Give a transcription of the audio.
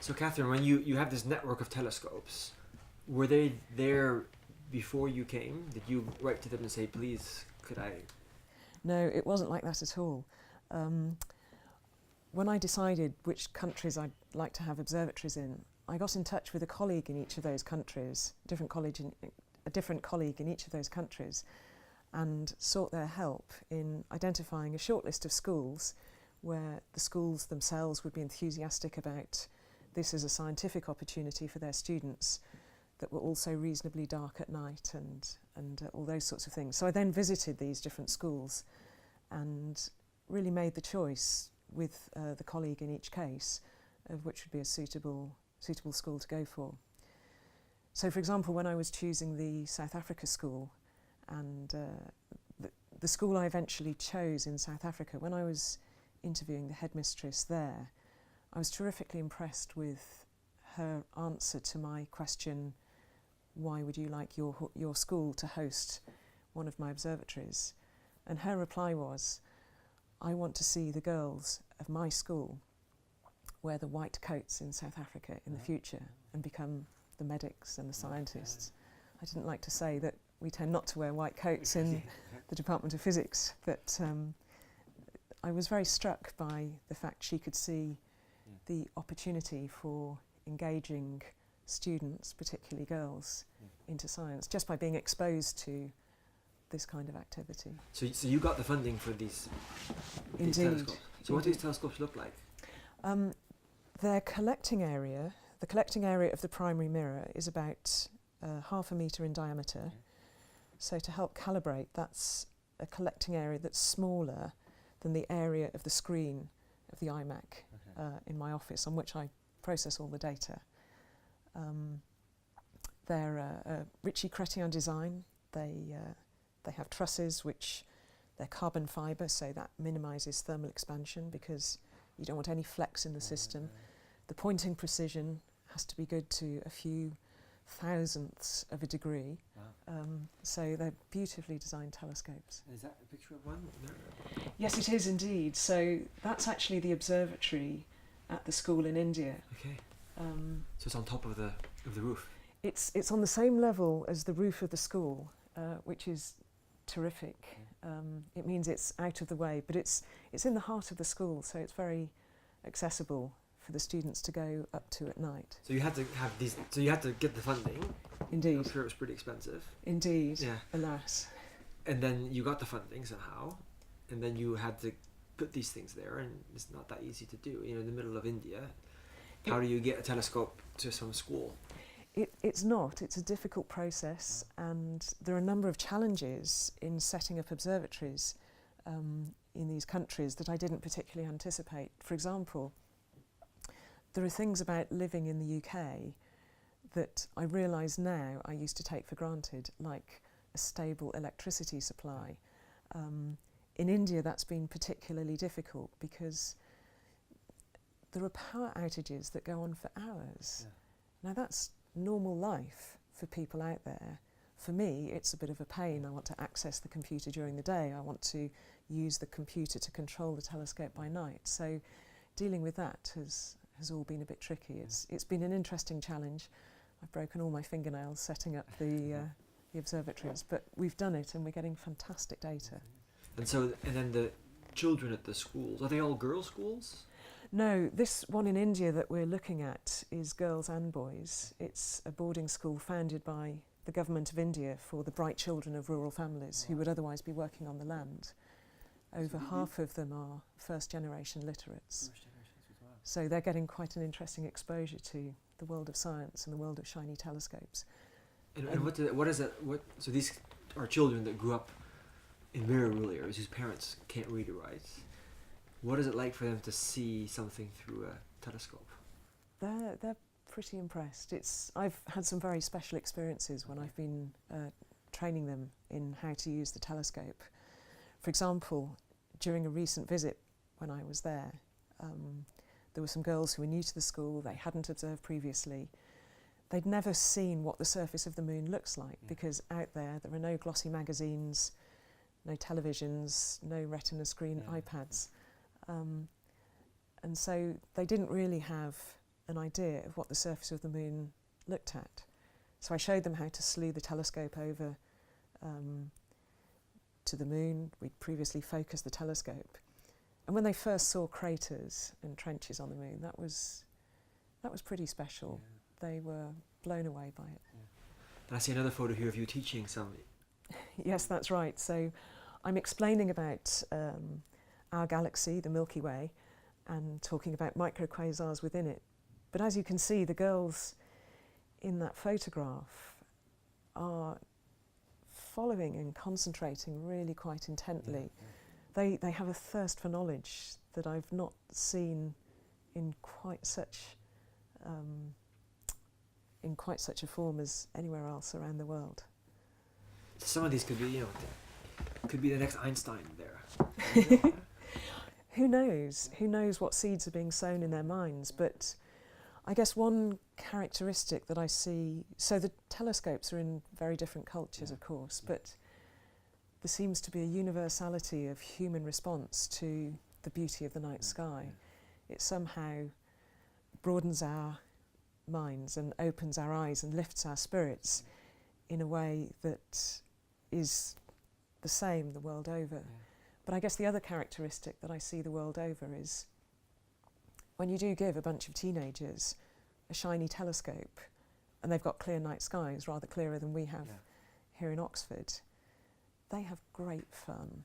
So Katherine, when you have this network of telescopes, were they there before you came? Did you write to them and say, please, could I? No, it wasn't like that at all. When I decided which countries I'd like to have observatories in, I got in touch with a colleague in each of those countries, a different colleague in each of those countries, and sought their help in identifying a short list of schools where the schools themselves would be enthusiastic about this as a scientific opportunity for their students, that were also reasonably dark at night and all those sorts of things. So I then visited these different schools and really made the choice with the colleague in each case of which would be a suitable school to go for. So for example, when I was choosing the South Africa school, and the school I eventually chose in South Africa, when I was interviewing the headmistress there, I was terrifically impressed with her answer to my question, why would you like your school to host one of my observatories? And her reply was, I want to see the girls of my school wear the white coats in South Africa in the future and become the medics and the scientists. I didn't like to say that we tend not to wear white coats in the Department of Physics, but I was very struck by the fact she could see the opportunity for engaging students, particularly girls, into science, just by being exposed to this kind of activity. So you got the funding for these telescopes. So what do these telescopes look like? Their collecting area, the collecting area of the primary mirror is about half a metre in diameter. So to help calibrate, that's a collecting area that's smaller than the area of the screen of the iMac in my office, on which I process all the data. They're Ritchie Chrétien design. They have trusses which they're carbon fibre, so that minimises thermal expansion because you don't want any flex in the system. The pointing precision has to be good to a few thousandths of a degree. So they're beautifully designed telescopes. Is that a picture of one? No. Yes, it is indeed. So that's actually the observatory at the school in India. Okay. So it's on top of the roof. It's on the same level as the roof of the school, which is terrific. It means it's out of the way, but it's in the heart of the school, so it's very accessible for the students to go up to at night. So you had to have these. So you had to get the funding. Indeed. I'm sure it was pretty expensive. Indeed. Yeah. Alas. And then you got the funding somehow, and then you had to put these things there, and it's not that easy to do. You know, in the middle of India, how do you get a telescope to some school? It's not. It's a difficult process, and there are a number of challenges in setting up observatories in these countries that I didn't particularly anticipate. For example, there are things about living in the UK that I realise now I used to take for granted, like a stable electricity supply. In India, that's been particularly difficult because there are power outages that go on for hours. Now that's normal life for people out there. For me, it's a bit of a pain. I want to access the computer during the day. I want to use the computer to control the telescope by night. So dealing with that has all been a bit tricky. It's been an interesting challenge. I've broken all my fingernails setting up the observatories, but we've done it and we're getting fantastic data. And then the children at the schools, are they all girls' schools? No, this one in India that we're looking at is girls and boys. It's a boarding school founded by the government of India for the bright children of rural families who would otherwise be working on the land. Over half of them are first-generation literates. So they're getting quite an interesting exposure to the world of science and the world of shiny telescopes. And what is it? So these are children that grew up in very rural areas whose parents can't read or write. What is it like for them to see something through a telescope? They're pretty impressed. I've had some very special experiences when I've been training them in how to use the telescope. For example, during a recent visit when I was there, there were some girls who were new to the school. They hadn't observed previously. They'd never seen what the surface of the moon looks like because out there are no glossy magazines, no televisions, no retina screen iPads. And so they didn't really have an idea of what the surface of the moon looked at. So I showed them how to slew the telescope over to the moon. We'd previously focused the telescope. And when they first saw craters and trenches on the moon, that was pretty special. Yeah. They were blown away by it. Yeah. And I see another photo here of you teaching some. Yes, that's right. So I'm explaining about our galaxy, the Milky Way, and talking about microquasars within it. But as you can see, the girls in that photograph are following and concentrating really quite intently. Yeah. They have a thirst for knowledge that I've not seen in quite such a form as anywhere else around the world. Some of these could be, could be the next Einstein there. Who knows? Who knows what seeds are being sown in their minds? But I guess one characteristic that I see, so the telescopes are in very different cultures, of course, but there seems to be a universality of human response to the beauty of the night sky. It somehow broadens our minds and opens our eyes and lifts our spirits in a way that is the same the world over. But I guess the other characteristic that I see the world over is when you do give a bunch of teenagers a shiny telescope and they've got clear night skies, rather clearer than we have here in Oxford, they have great fun.